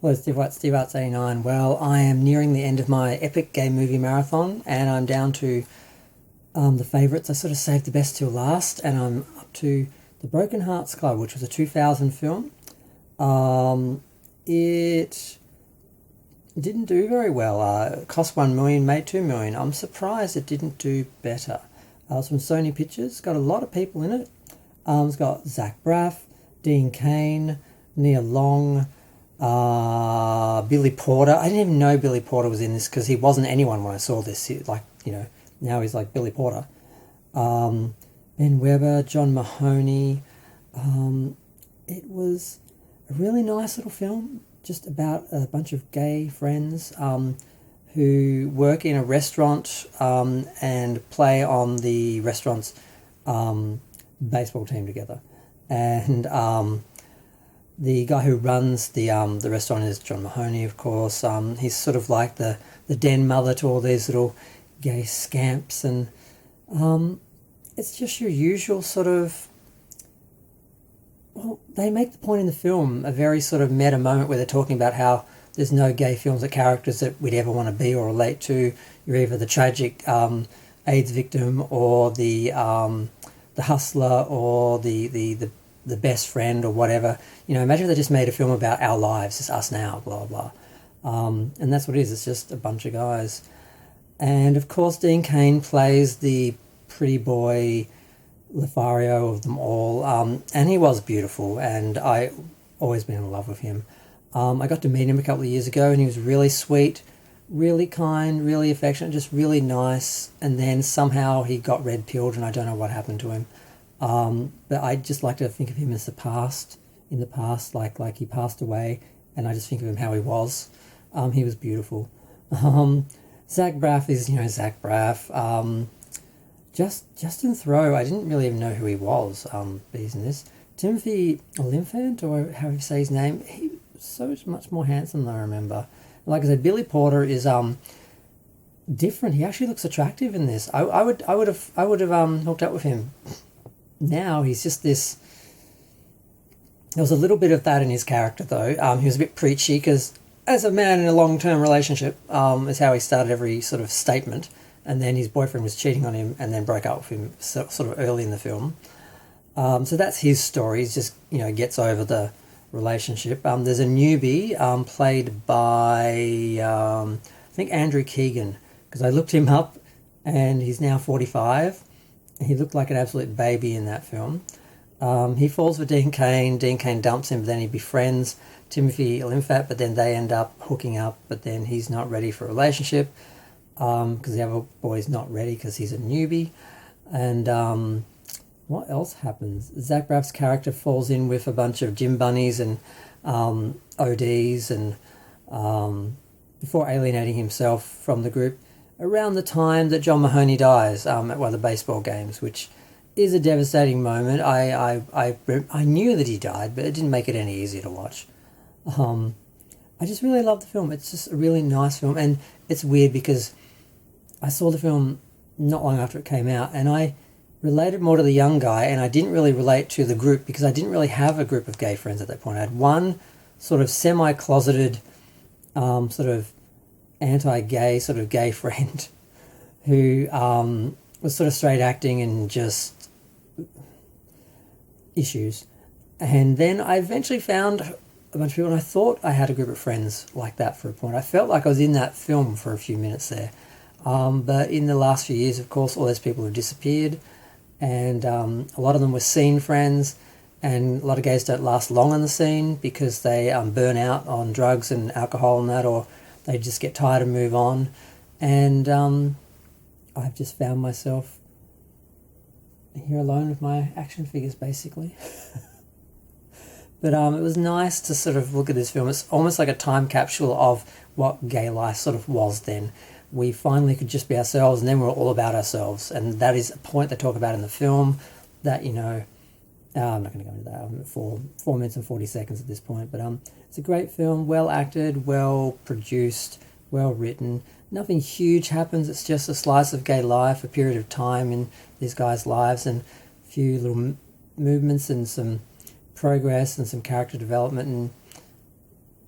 Hello, Steve White, Steve Arts 89. Well, I am nearing the end of my epic gay movie marathon, and I'm down to the favourites. I sort of saved the best till last, and I'm up to The Broken Hearts Club, which was a 2000 film. It didn't do very well. It cost 1 million, made 2 million. I'm surprised it didn't do better. It's from Sony Pictures. Got a lot of people in it. It's got Zach Braff, Dean Cain, Nia Long, Billy Porter. I didn't even know Billy Porter was in this because he wasn't anyone when I saw this. Now he's like Billy Porter. Ben Weber, John Mahoney. It was a really nice little film, just about a bunch of gay friends who work in a restaurant and play on the restaurant's baseball team together. And the guy who runs the restaurant is John Mahoney, of course. He's sort of like the den mother to all these little gay scamps, and it's just your usual sort of. Well, they make the point in the film, a very sort of meta moment where they're talking about how there's no gay films or characters that we'd ever want to be or relate to. You're either the tragic AIDS victim or the hustler or the best friend or whatever. Imagine if they just made a film about our lives, it's us now, blah, blah. And that's what it is. It's just a bunch of guys. And, of course, Dean Cain plays the pretty boy Lothario of them all. And he was beautiful, and I always been in love with him. I got to meet him a couple of years ago, and he was really sweet, really kind, really affectionate, just really nice. And then somehow he got red-pilled, and I don't know what happened to him. But I just like to think of him as in the past, like he passed away, and I just think of him how he was. He was beautiful. Zach Braff is, Zach Braff. Justin Theroux, I didn't really even know who he was, but he's in this. Timothy Olyphant, or how you say his name, he was so much more handsome than I remember. Like I said, Billy Porter is different. He actually looks attractive in this. I would have hooked up with him. Now he's just this. There was a little bit of that in his character, though. He was a bit preachy because, as a man in a long-term relationship, is how he started every sort of statement. And then his boyfriend was cheating on him, and then broke up with him sort of early in the film. So that's his story. He just gets over the relationship. There's a newbie played by I think Andrew Keegan, because I looked him up, and he's now 45. He looked like an absolute baby in that film. He falls for Dean Cain. Dean Cain dumps him, but then he befriends Timothy Olyphant, but then they end up hooking up, but then he's not ready for a relationship because the other boy's not ready because he's a newbie. And what else happens? Zach Braff's character falls in with a bunch of gym bunnies and ODs and before alienating himself from the group around the time that John Mahoney dies at one of the baseball games, which is a devastating moment. I knew that he died, but it didn't make it any easier to watch. I just really love the film. It's just a really nice film, and it's weird because I saw the film not long after it came out, and I related more to the young guy, and I didn't really relate to the group because I didn't really have a group of gay friends at that point. I had one sort of semi-closeted, sort of anti-gay, sort of gay friend who was sort of straight acting and just issues. And then I eventually found a bunch of people, and I thought I had a group of friends like that for a point. I felt like I was in that film for a few minutes there. But in the last few years, of course, all those people have disappeared, and a lot of them were scene friends, and a lot of gays don't last long on the scene because they burn out on drugs and alcohol and that, or they just get tired and move on. And I've just found myself here alone with my action figures, basically. But it was nice to sort of look at this film. It's almost like a time capsule of what gay life sort of was then. We finally could just be ourselves, and then we're all about ourselves. And that is a point they talk about in the film that, I'm not going to go into that. I'm at 4 minutes and 40 seconds at this point. But it's a great film, well acted, well produced, well written. Nothing huge happens. It's just a slice of gay life, a period of time in these guys' lives, and a few little movements and some progress and some character development,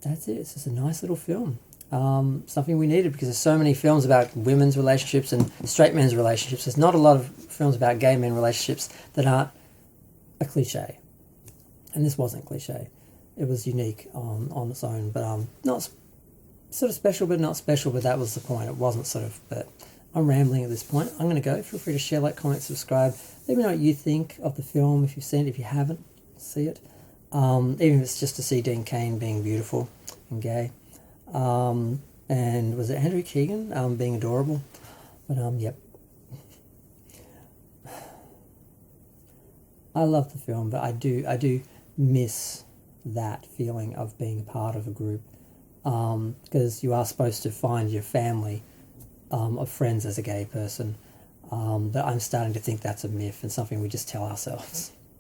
that's it. It's just a nice little film. Something we needed because there's so many films about women's relationships and straight men's relationships. There's not a lot of films about gay men relationships that aren't a cliche. And this wasn't cliche. It was unique on its own, but not sort of special, but not special. But that was the point. It wasn't sort of. But I'm rambling at this point. I'm going to go. Feel free to share, like, comment, subscribe. Let me know what you think of the film. If you've seen it, if you haven't, see it. Even if it's just to see Dean Cain being beautiful and gay. And was it Andrew Keegan being adorable? But yep. I love the film, but I do miss that feeling of being a part of a group, because you are supposed to find your family of friends as a gay person, but I'm starting to think that's a myth and something we just tell ourselves.